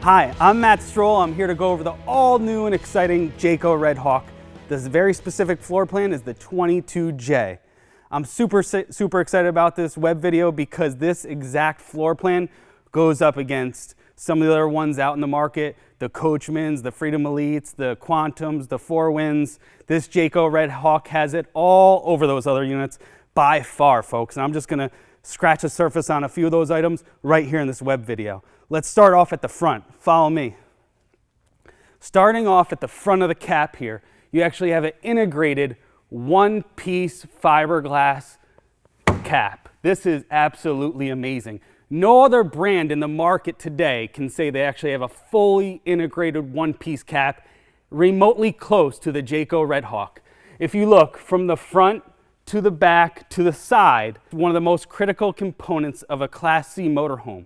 Hi, I'm Matt Stroll. I'm here to go over the all new and exciting Jayco Redhawk. This very specific floor plan is the 22J. I'm super excited about this web video because this exact floor plan goes up against some of the other ones out in the market, the Coachmans, the Freedom Elites, the Quantums, the Four Winds. This Jayco Redhawk has it all over those other units by far, folks. And I'm just gonna scratch the surface on a few of those items right here in this web video. Let's start off at the front. Follow me. Starting off at the front of the cap here, you actually have an integrated one-piece fiberglass cap. This is absolutely amazing. No other brand in the market today can say they actually have a fully integrated one-piece cap remotely close to the Jayco Redhawk. If you look from the front to the back to the side, one of the most critical components of a Class C motorhome.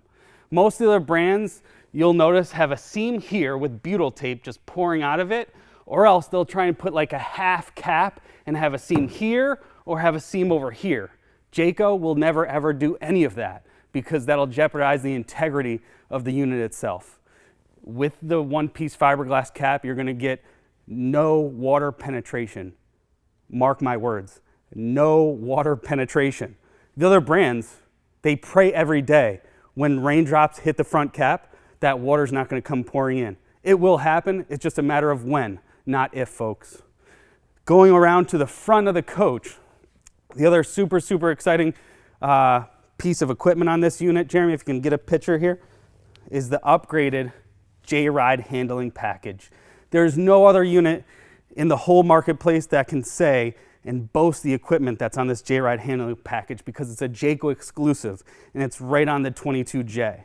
Most of the brands, you'll notice, have a seam here with butyl tape just pouring out of it, or else they'll try and put like a half cap and have a seam here or have a seam over here. Jayco will never ever do any of that because that'll jeopardize the integrity of the unit itself. With the one-piece fiberglass cap, you're gonna get no water penetration. Mark my words, no water penetration. The other brands, they pray every day when raindrops hit the front cap, that water's not gonna come pouring in. It will happen, it's just a matter of when, not if, folks. Going around to the front of the coach, the other super exciting piece of equipment on this unit, Jeremy, if you can get a picture here, is the upgraded J-Ride handling package. There's no other unit in the whole marketplace that can say and boast the equipment that's on this J-Ride handling package because it's a Jayco exclusive and it's right on the 22J.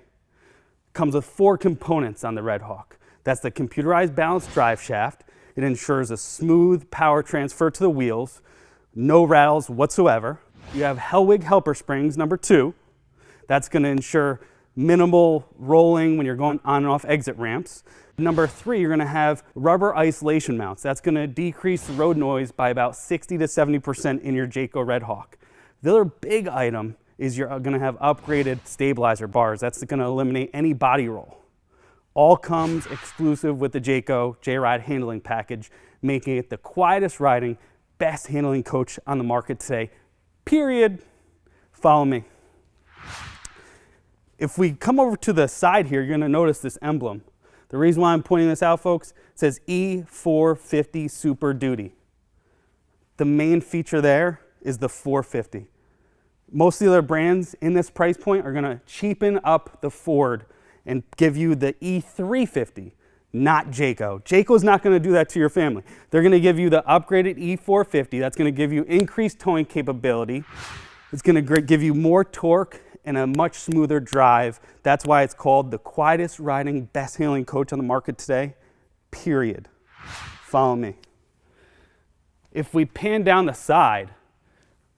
Comes with 4 components on the Redhawk. That's the computerized balanced drive shaft. It ensures a smooth power transfer to the wheels, no rattles whatsoever. You have Hellwig helper springs, number 2. That's gonna ensure minimal rolling when you're going on and off exit ramps. Number 3, you're gonna have rubber isolation mounts. That's gonna decrease the road noise by about 60 to 70% in your Jayco Redhawk. The other big item is you're gonna have upgraded stabilizer bars. That's gonna eliminate any body roll. All comes exclusive with the Jayco J-Ride handling package, making it the quietest riding, best handling coach on the market today, period. Follow me. If we come over to the side here, you're gonna notice this emblem. The reason why I'm pointing this out, folks, it says E450 Super Duty. The main feature there is the 450. Most of the other brands in this price point are gonna cheapen up the Ford and give you the E350, not Jayco. Jayco's not gonna do that to your family. They're gonna give you the upgraded E450. That's gonna give you increased towing capability. It's gonna give you more torque and a much smoother drive. That's why it's called the quietest riding, best handling coach on the market today, period. Follow me. If we pan down the side,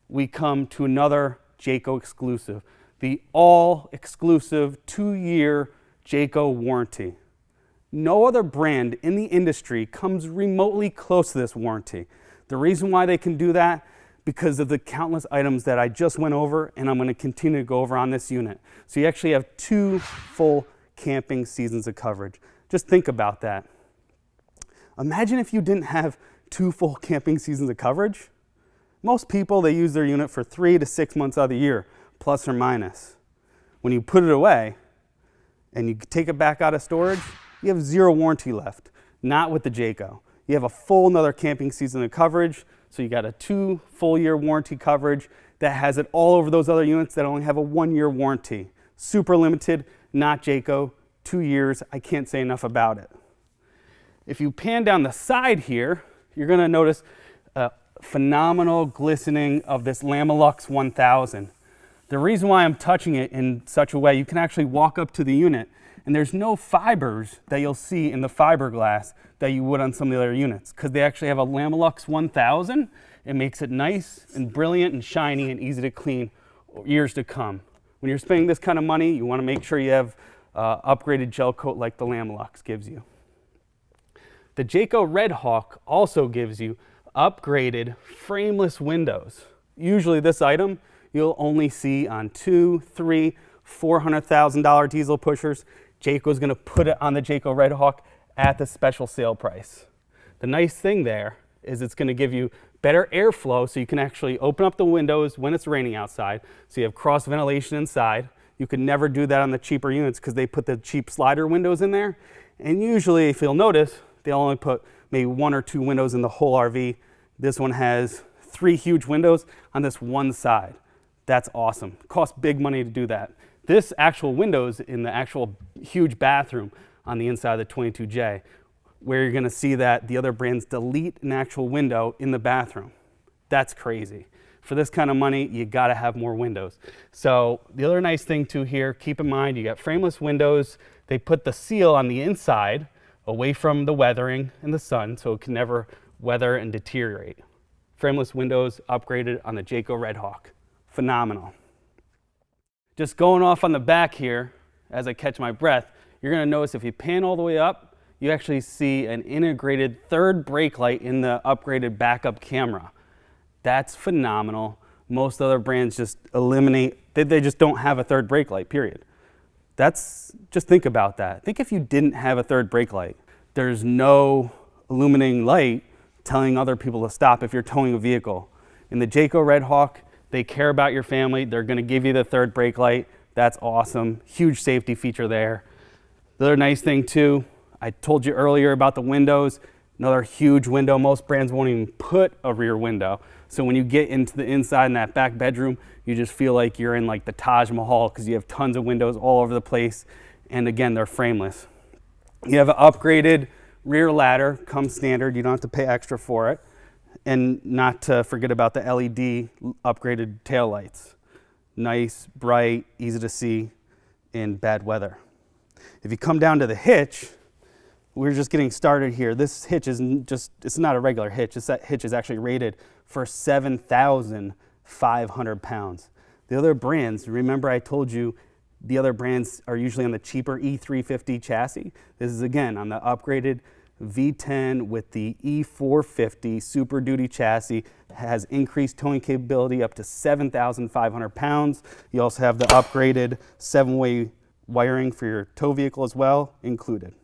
we come to another Jayco exclusive, the all exclusive 2-year Jayco warranty. No other brand in the industry comes remotely close to this warranty. The reason why they can do that, because of the countless items that I just went over and I'm gonna continue to go over on this unit. So you actually have 2 full camping seasons of coverage. Just think about that. Imagine if you didn't have 2 full camping seasons of coverage. Most people, they use their unit for 3 to 6 months out of the year, plus or minus. When you put it away and you take it back out of storage, you have 0 warranty left. Not with the Jayco. You have a full another camping season of coverage. So you got a 2 full year warranty coverage that has it all over those other units that only have a 1-year warranty. Super limited, not Jayco, 2 years, I can't say enough about it. If you pan down the side here, you're gonna notice a phenomenal glistening of this Lamilux 1000. The reason why I'm touching it in such a way, you can actually walk up to the unit and there's no fibers that you'll see in the fiberglass that you would on some of the other units because they actually have a Lamilux 1000. It makes it nice and brilliant and shiny and easy to clean years to come. When you're spending this kind of money, you want to make sure you have upgraded gel coat like the Lamilux gives you. The Jayco Redhawk also gives you upgraded frameless windows. Usually this item you'll only see on $200,000, $300,000, $400,000 diesel pushers. Jayco's gonna put it on the Jayco Redhawk at the special sale price. The nice thing there is it's gonna give you better airflow, so you can actually open up the windows when it's raining outside, so you have cross ventilation inside. You could never do that on the cheaper units because they put the cheap slider windows in there. And usually, if you'll notice, they'll only put maybe 1 or 2 windows in the whole RV. This one has 3 huge windows on this one side. That's awesome. It costs big money to do that. This actual windows in the actual huge bathroom on the inside of the 22J, where you're gonna see that the other brands delete an actual window in the bathroom. That's crazy. For this kind of money, you gotta have more windows. So the other nice thing too here, keep in mind, you got frameless windows. They put the seal on the inside away from the weathering and the sun, so it can never weather and deteriorate. Frameless windows upgraded on the Jayco Redhawk. Phenomenal. Just going off on the back here, as I catch my breath, you're gonna notice if you pan all the way up, you actually see an integrated third brake light in the upgraded backup camera. That's phenomenal. Most other brands just eliminate, they just don't have a third brake light, period. Just think about that. Think if you didn't have a third brake light. There's no illuminating light telling other people to stop if you're towing a vehicle. In the Jayco Redhawk, they care about your family. They're gonna give you the third brake light. That's awesome. Huge safety feature there. The other nice thing too, I told you earlier about the windows. Another huge window. Most brands won't even put a rear window. So when you get into the inside in that back bedroom, you just feel like you're in like the Taj Mahal because you have tons of windows all over the place. And again, they're frameless. You have an upgraded rear ladder, comes standard. You don't have to pay extra for it. And not to forget about the LED upgraded taillights. Nice, bright, easy to see in bad weather. If you come down to the hitch, we're just getting started here. This hitch isn't just, it's not a regular hitch. That hitch is actually rated for 7,500 pounds. The other brands, remember I told you the other brands are usually on the cheaper E350 chassis. This is again on the upgraded V10 with the E450 Super Duty chassis. Has increased towing capability up to 7,500 pounds. You also have the upgraded 7-way wiring for your tow vehicle as well included.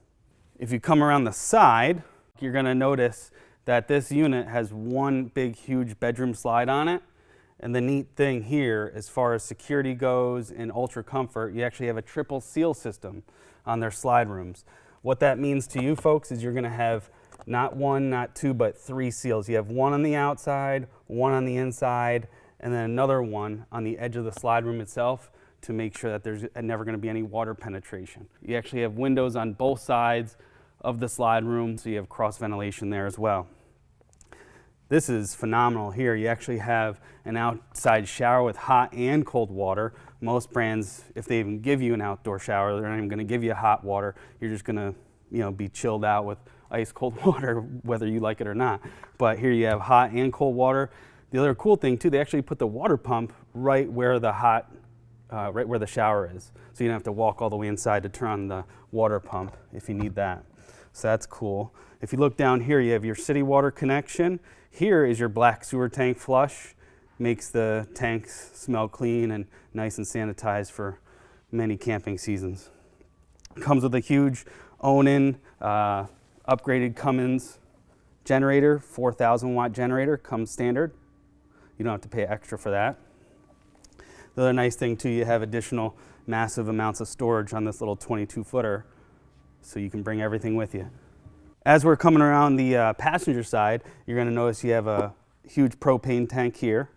If you come around the side, you're gonna notice that this unit has one big huge bedroom slide on it. And the neat thing here, as far as security goes and ultra comfort, you actually have a triple seal system on their slide rooms. What that means to you folks is you're gonna have not 1, not 2, but 3 seals. You have one on the outside, one on the inside, and then another one on the edge of the slide room itself to make sure that there's never gonna be any water penetration. You actually have windows on both sides of the slide room, so you have cross ventilation there as well. This is phenomenal here. You actually have an outside shower with hot and cold water. Most brands, if they even give you an outdoor shower, they're not even gonna give you hot water. You're just gonna, be chilled out with ice cold water, whether you like it or not. But here you have hot and cold water. The other cool thing too, they actually put the water pump right where the right where the shower is. So you don't have to walk all the way inside to turn on the water pump if you need that. So that's cool. If you look down here, you have your city water connection. Here is your black sewer tank flush. Makes the tanks smell clean and nice and sanitized for many camping seasons. Comes with a huge Onan upgraded Cummins generator, 4,000 watt generator, comes standard. You don't have to pay extra for that. The other nice thing too, you have additional massive amounts of storage on this little 22 footer, so you can bring everything with you. As we're coming around the passenger side, you're gonna notice you have a huge propane tank here.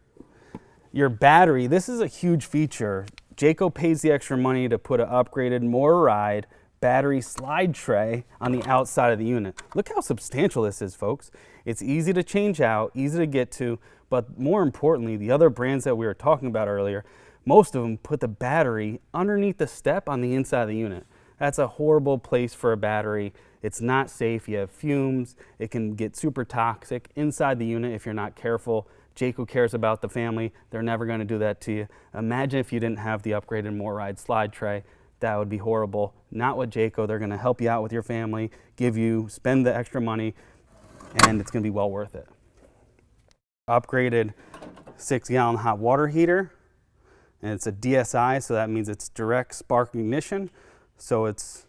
Your battery, this is a huge feature. Jayco pays the extra money to put an upgraded MotorRide battery slide tray on the outside of the unit. Look how substantial this is, folks. It's easy to change out, easy to get to, but more importantly, the other brands that we were talking about earlier, most of them put the battery underneath the step on the inside of the unit. That's a horrible place for a battery. It's not safe. You have fumes. It can get super toxic inside the unit if you're not careful. Jayco cares about the family. They're never going to do that to you. Imagine if you didn't have the upgraded MotorRide slide tray. That would be horrible. Not with Jayco. They're going to help you out with your family, spend the extra money, and it's going to be well worth it. Upgraded 6-gallon hot water heater, and it's a DSI, so that means it's direct spark ignition. So it's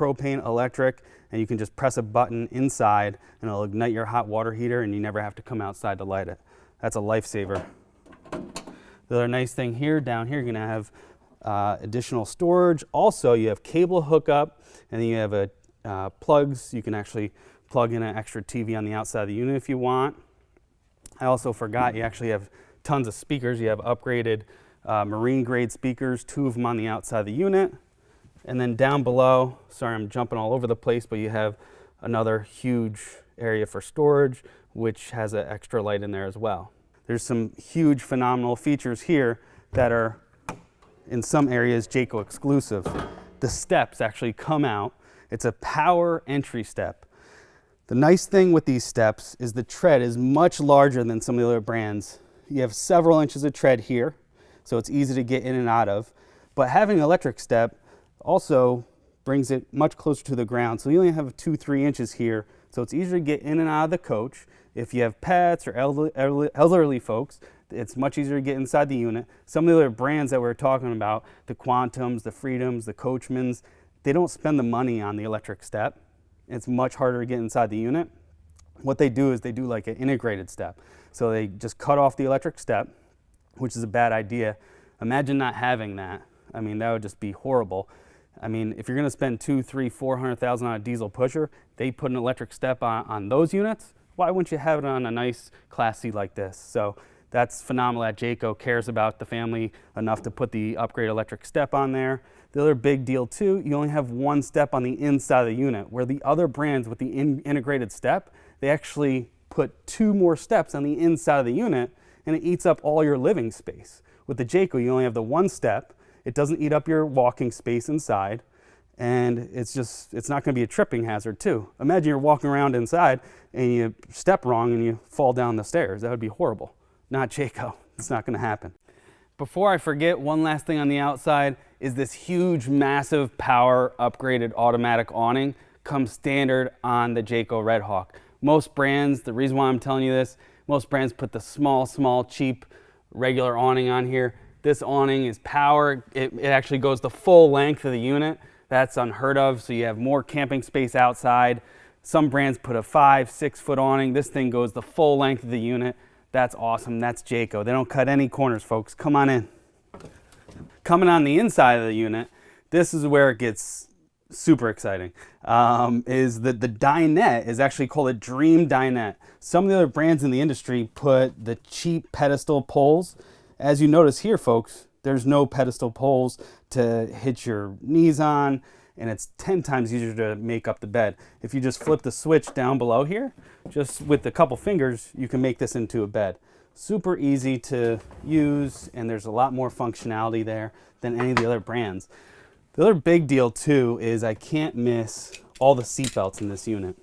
propane, electric, and you can just press a button inside and it'll ignite your hot water heater and you never have to come outside to light it. That's a lifesaver. The other nice thing here, down here, you're gonna have additional storage. Also, you have cable hookup, and then you have plugs. You can actually plug in an extra TV on the outside of the unit if you want. I also forgot you actually have tons of speakers. You have upgraded marine grade speakers, 2 of them on the outside of the unit. And then down below, sorry I'm jumping all over the place, but you have another huge area for storage, which has an extra light in there as well. There's some huge phenomenal features here that are in some areas Jayco exclusive. The steps actually come out. It's a power entry step. The nice thing with these steps is the tread is much larger than some of the other brands. You have several inches of tread here, so it's easy to get in and out of. But having an electric step also brings it much closer to the ground. So you only have 2-3 inches here, so it's easier to get in and out of the coach. If you have pets or elderly folks, it's much easier to get inside the unit. Some of the other brands that we're talking about, the Quantums, the Freedoms, the Coachmans, they don't spend the money on the electric step. It's much harder to get inside the unit. What they do is they do like an integrated step. So they just cut off the electric step, which is a bad idea. Imagine not having that. I mean, that would just be horrible. I mean, if you're gonna spend $200,000, $300,000, $400,000 on a diesel pusher, they put an electric step on those units. Why wouldn't you have it on a nice Class C like this? So that's phenomenal that Jayco cares about the family enough to put the upgrade electric step on there. The other big deal too, you only have 1 step on the inside of the unit, where the other brands with the integrated step, they actually put 2 more steps on the inside of the unit and it eats up all your living space. With the Jayco, you only have the 1 step. It doesn't eat up your walking space inside, and it's not gonna be a tripping hazard too. Imagine you're walking around inside and you step wrong and you fall down the stairs. That would be horrible. Not Jayco, it's not gonna happen. Before I forget, one last thing on the outside is this huge, massive power upgraded automatic awning comes standard on the Jayco Redhawk. Most brands, the reason why I'm telling you this, most brands put the small, cheap, regular awning on here. This awning is power. It actually goes the full length of the unit. That's unheard of, so you have more camping space outside. Some brands put a 5-6 foot awning. This thing goes the full length of the unit. That's awesome. That's Jayco. They don't cut any corners, folks. Come on in. Coming on the inside of the unit, this is where it gets super exciting. Is that the dinette is actually called a Dream Dinette. Some of the other brands in the industry put the cheap pedestal poles. As you notice here, folks, there's no pedestal poles to hit your knees on, and it's 10 times easier to make up the bed. If you just flip the switch down below here, just with a couple fingers, you can make this into a bed. Super easy to use, and there's a lot more functionality there than any of the other brands. The other big deal too is I can't miss all the seat belts in this unit.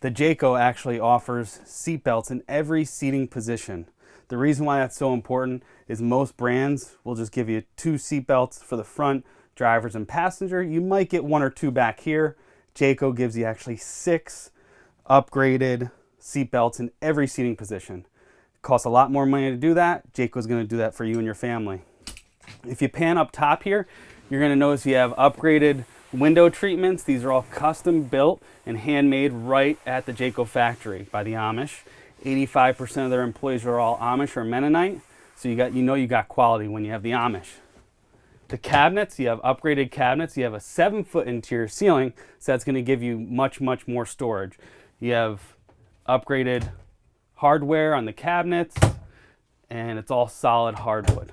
The Jayco actually offers seat belts in every seating position. The reason why that's so important is most brands will just give you 2 seat belts for the front, drivers and passenger. You might get 1 or 2 back here. Jayco gives you actually 6 upgraded seat belts in every seating position. It costs a lot more money to do that. Jayco's gonna do that for you and your family. If you pan up top here, you're gonna notice you have upgraded window treatments. These are all custom built and handmade right at the Jayco factory by the Amish. 85% of their employees are all Amish or Mennonite, so you got quality when you have the Amish. The cabinets, you have upgraded cabinets. You have a 7-foot interior ceiling, so that's going to give you much more storage. You have upgraded hardware on the cabinets, and it's all solid hardwood.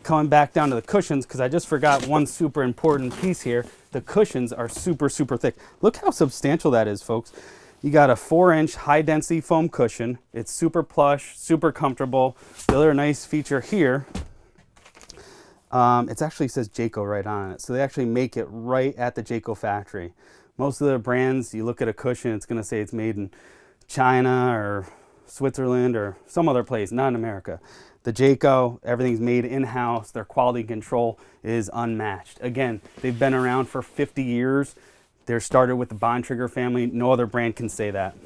Coming back down to the cushions, because I just forgot one super important piece here. The cushions are super thick. Look how substantial that is, folks. You got a 4-inch high-density foam cushion. It's super plush, super comfortable. The other nice feature here, it actually says Jayco right on it. So they actually make it right at the Jayco factory. Most of the brands, you look at a cushion, it's going to say it's made in China or Switzerland or some other place, not in America. The Jayco, everything's made in-house. Their quality control is unmatched. Again, they've been around for 50 years. They're started with the Bontrager family. No other brand can say that.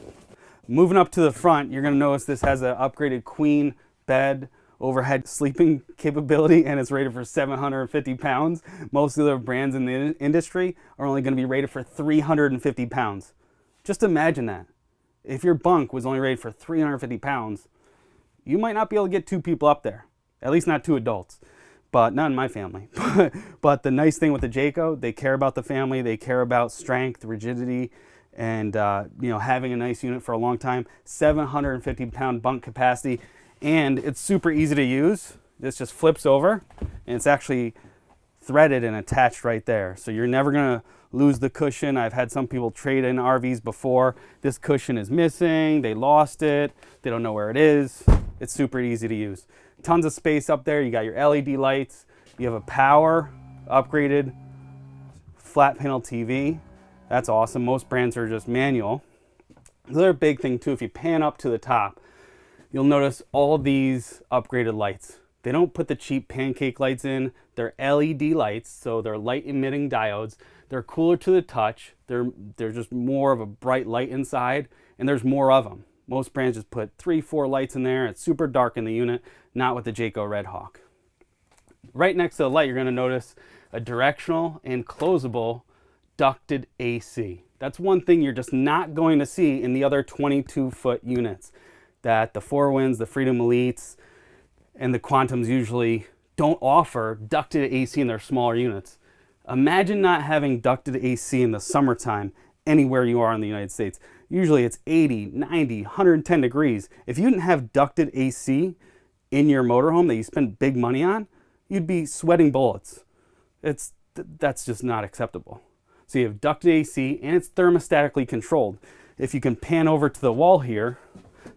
Moving up to the front, you're going to notice this has an upgraded queen bed overhead sleeping capability, and it's rated for 750 pounds. Most of the brands in the industry are only going to be rated for 350 pounds. Just imagine that. If your bunk was only rated for 350 pounds, you might not be able to get 2 people up there, at least not 2 adults, but not in my family. But the nice thing with the Jayco, they care about the family, they care about strength, rigidity, and having a nice unit for a long time. 750 pound bunk capacity, and it's super easy to use. This just flips over, and it's actually threaded and attached right there. So you're never gonna lose the cushion. I've had some people trade in RVs before. This cushion is missing, they lost it, they don't know where it is. It's super easy to use. Tons of space up there. You got your LED lights, you have a power upgraded flat panel TV. That's awesome. Most brands are just manual. The other big thing too, if you pan up to the top, you'll notice all these upgraded lights. They don't put the cheap pancake lights in. They're LED lights, so they're light emitting diodes. They're cooler to the touch. They're just more of a bright light inside, and there's more of them. Most brands just put 3-4 lights in there. It's super dark in the unit, not with the Jayco Redhawk. Right next to the light, you're gonna notice a directional and closable ducted AC. That's one thing you're just not going to see in the other 22-foot units that the 4Winds, the Freedom Elites, and the Quantums usually don't offer ducted AC in their smaller units. Imagine not having ducted AC in the summertime anywhere you are in the United States. Usually it's 80, 90, 110 degrees. If you didn't have ducted AC in your motorhome that you spend big money on, you'd be sweating bullets. That's just not acceptable. So you have ducted AC, and it's thermostatically controlled. If you can pan over to the wall here,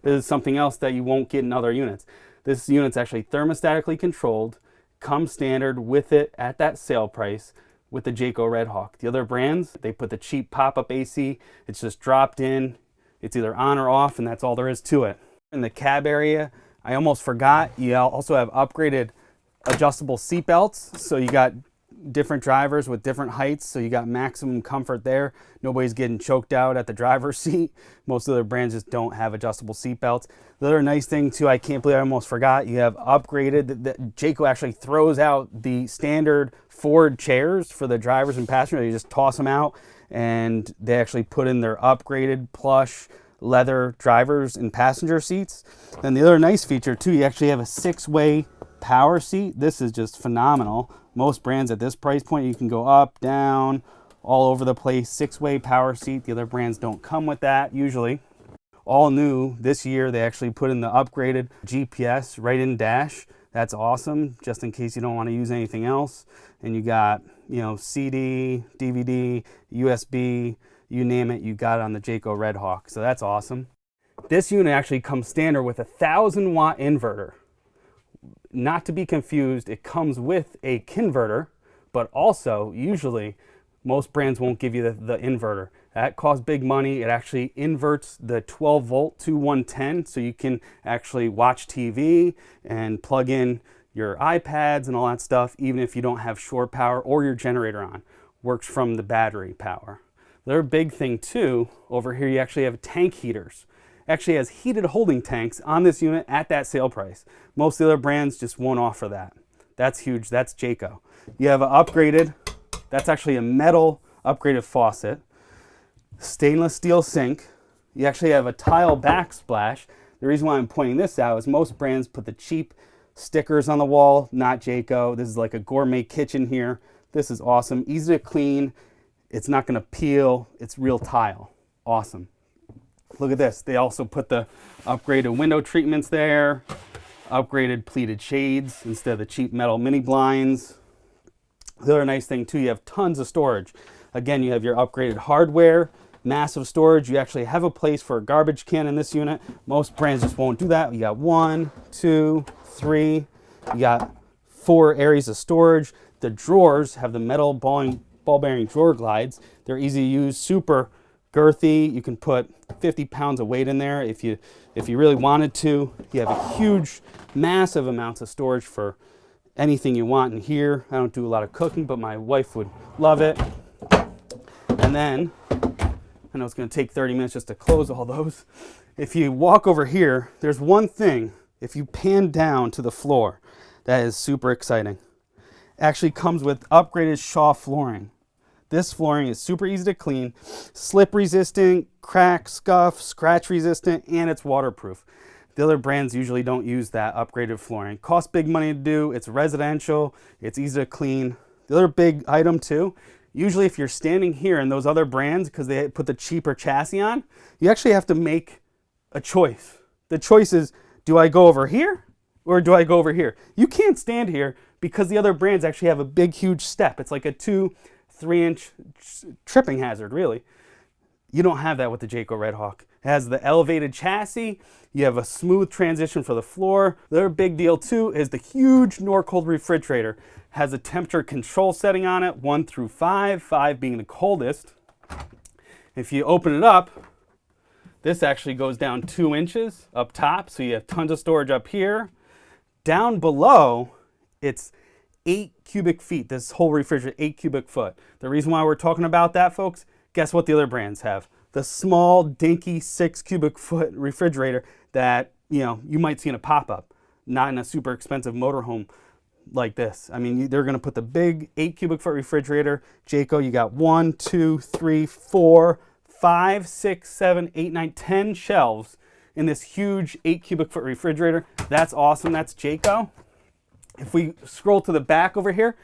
this is something else that you won't get in other units. This unit's actually thermostatically controlled, comes standard with it at that sale price with the Jayco Redhawk. The other brands, they put the cheap pop-up AC. It's just dropped in. It's either on or off, and that's all there is to it. In the cab area, I almost forgot, you also have upgraded adjustable seat belts. So you got different drivers with different heights, so you got maximum comfort there. Nobody's getting choked out at the driver's seat. Most of the brands just don't have adjustable seat belts. The other nice thing too, I can't believe I almost forgot, you have upgraded, the Jayco actually throws out the standard Ford chairs for the drivers and passengers. You just toss them out, and they actually put in their upgraded plush leather drivers and passenger seats. And the other nice feature too, you actually have a 6-way power seat. This is just phenomenal. Most brands at this price point, you can go up, down, all over the place. 6-way power seat. The other brands don't come with that usually. All new this year, they actually put in the upgraded GPS right in dash. That's awesome, just in case you don't want to use anything else. And you got, CD, DVD, USB, you name it, you got it on the Jayco Redhawk. So that's awesome. This unit actually comes standard with a 1,000-watt inverter. Not to be confused, it comes with a converter, but also usually most brands won't give you the inverter. That costs big money. It actually inverts the 12 volt to 110, so you can actually watch TV and plug in your iPads and all that stuff, even if you don't have shore power or your generator on. Works from the battery power. The other big thing too, over here you actually have tank heaters. Actually has heated holding tanks on this unit at that sale price. Most of the other brands just won't offer that. That's huge. That's Jayco. You have an upgraded, that's actually a metal upgraded faucet, stainless steel sink. You actually have a tile backsplash. The reason why I'm pointing this out is most brands put the cheap stickers on the wall, not Jayco. This is like a gourmet kitchen here. This is awesome. Easy to clean. It's not going to peel. It's real tile. Awesome. Look at this. They also put the upgraded window treatments there, upgraded pleated shades instead of the cheap metal mini blinds. The other nice thing too, you have tons of storage. Again, you have your upgraded hardware, massive storage. You actually have a place for a garbage can in this unit. Most brands just won't do that. You got 1, 2, 3. You got 4 areas of storage. The drawers have the metal ball bearing drawer glides. They're easy to use, super girthy. You can put 50 pounds of weight in there if you really wanted to. You have a huge, massive amounts of storage for anything you want in here. I don't do a lot of cooking, but my wife would love it. And then, I know it's going to take 30 minutes just to close all those. If you walk over here, there's one thing. If you pan down to the floor, that is super exciting. Actually comes with upgraded Shaw flooring. This flooring is super easy to clean, slip resistant, crack, scuff, scratch resistant, and it's waterproof. The other brands usually don't use that upgraded flooring. Costs big money to do, it's residential, it's easy to clean. The other big item too, usually if you're standing here in those other brands, because they put the cheaper chassis on, you actually have to make a choice. The choice is, do I go over here or do I go over here? You can't stand here because the other brands actually have a big, huge step. It's like a 2-3 inch tripping hazard, really. You don't have that with the Jayco Redhawk. It has the elevated chassis. You have a smooth transition for the floor. The other big deal too is the huge Norcold refrigerator. Has a temperature control setting on it, 1 through 5, 5 being the coldest. If you open it up, this actually goes down 2 inches up top, so you have tons of storage up here. Down below, it's 8 cubic feet. This whole refrigerator, 8 cubic foot. The reason why we're talking about that, folks, guess what the other brands have? The small, dinky 6 cubic foot refrigerator that, you might see in a pop-up, not in a super expensive motorhome like this. I mean, they're gonna put the big 8 cubic foot refrigerator. Jayco, you got 1, 2, 3, 4, 5, 6, 7, 8, 9, 10 shelves in this huge 8 cubic foot refrigerator. That's awesome, that's Jayco. If we scroll to the back over here,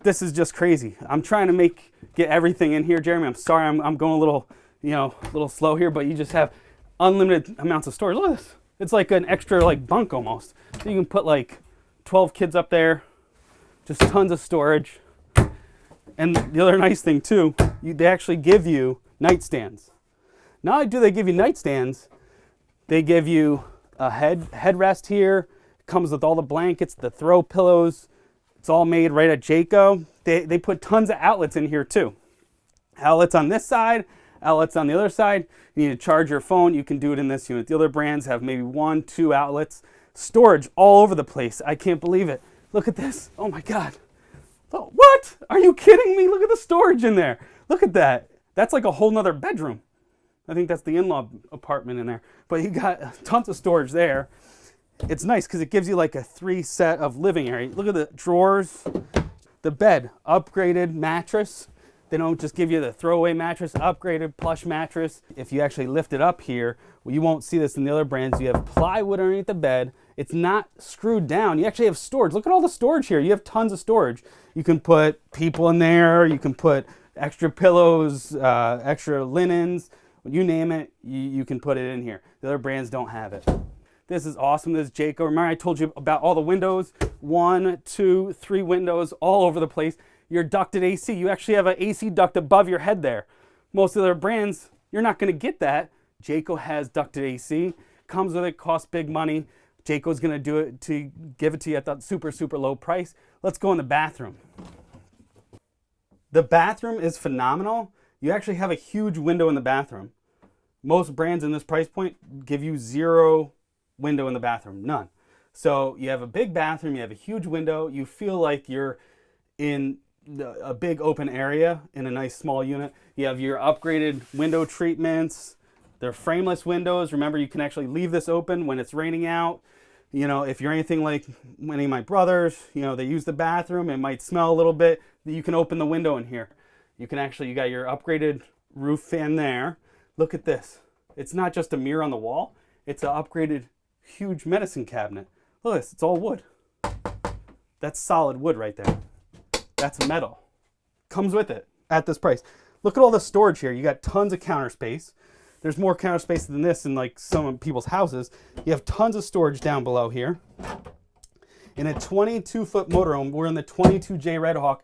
this is just crazy. I'm trying to get everything in here, Jeremy. I'm sorry, I'm going a little slow here, but you just have unlimited amounts of storage. Look at this. It's like an extra bunk almost. So you can put 12 kids up there, just tons of storage. And the other nice thing too, they actually give you nightstands. Not only do they give you nightstands, they give you a headrest here. It comes with all the blankets, the throw pillows. It's all made right at Jayco. They put tons of outlets in here too. Outlets on this side, outlets on the other side. You need to charge your phone, you can do it in this unit. The other brands have maybe 1, 2 outlets. Storage all over the place. I can't believe it. Look at this. Oh my God. Oh, what? Are you kidding me? Look at the storage in there. Look at that. That's like a whole nother bedroom. I think that's the in-law apartment in there. But you got tons of storage there. It's nice because it gives you like a 3 set of living area. Look at the drawers. The bed, upgraded mattress. They don't just give you the throwaway mattress, upgraded plush mattress. If you actually lift it up here, well, you won't see this in the other brands. You have plywood underneath the bed. It's not screwed down. You actually have storage. Look at all the storage here. You have tons of storage. You can put people in there. You can put extra pillows, extra linens. You name it, you can put it in here. The other brands don't have it. This is awesome. This is Jayco. Remember I told you about all the windows? 1, 2, 3 windows all over the place. Your ducted AC. You actually have an AC duct above your head there. Most of their brands, you're not going to get that. Jayco has ducted AC. Comes with it, costs big money. Jayco's going to do it to give it to you at that super, super low price. Let's go in the bathroom. The bathroom is phenomenal. You actually have a huge window in the bathroom. Most brands in this price point give you 0 window in the bathroom, none. So you have a big bathroom, you have a huge window, you feel like you're in a big open area in a nice small unit. You have your upgraded window treatments. They're frameless windows. Remember, you can actually leave this open when it's raining out. If you're anything like any of my brothers, they use the bathroom, it might smell a little bit. You can open the window in here. You got your upgraded roof fan there. Look at this. It's not just a mirror on the wall. It's an upgraded huge medicine cabinet. Look at this, it's all wood. That's solid wood right there. That's metal. Comes with it at this price. Look at all the storage here. You got tons of counter space. There's more counter space than this in some people's houses. You have tons of storage down below here. In a 22-foot motorhome, we're in the 22J Redhawk.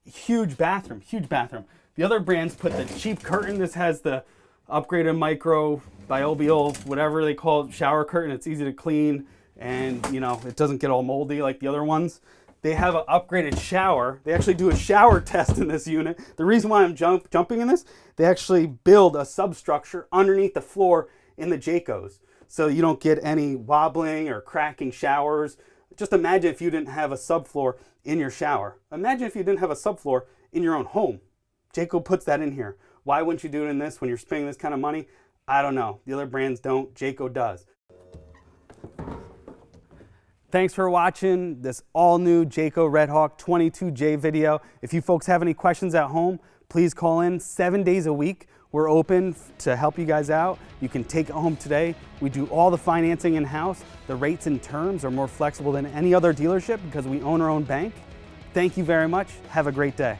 Huge bathroom, huge bathroom. The other brands put the cheap curtain. This has the upgraded micro, bilobial, whatever they call it, shower curtain. It's easy to clean and it doesn't get all moldy like the other ones. They have an upgraded shower. They actually do a shower test in this unit. The reason why I'm jumping in this, they actually build a substructure underneath the floor in the Jaycos. So you don't get any wobbling or cracking showers. Just imagine if you didn't have a subfloor in your shower. Imagine if you didn't have a subfloor in your own home. Jayco puts that in here. Why wouldn't you do it in this when you're spending this kind of money? I don't know. The other brands don't. Jayco does. Thanks for watching this all-new Jayco Redhawk 22J video. If you folks have any questions at home, please call in 7 days a week. We're open to help you guys out. You can take it home today. We do all the financing in-house. The rates and terms are more flexible than any other dealership because we own our own bank. Thank you very much. Have a great day.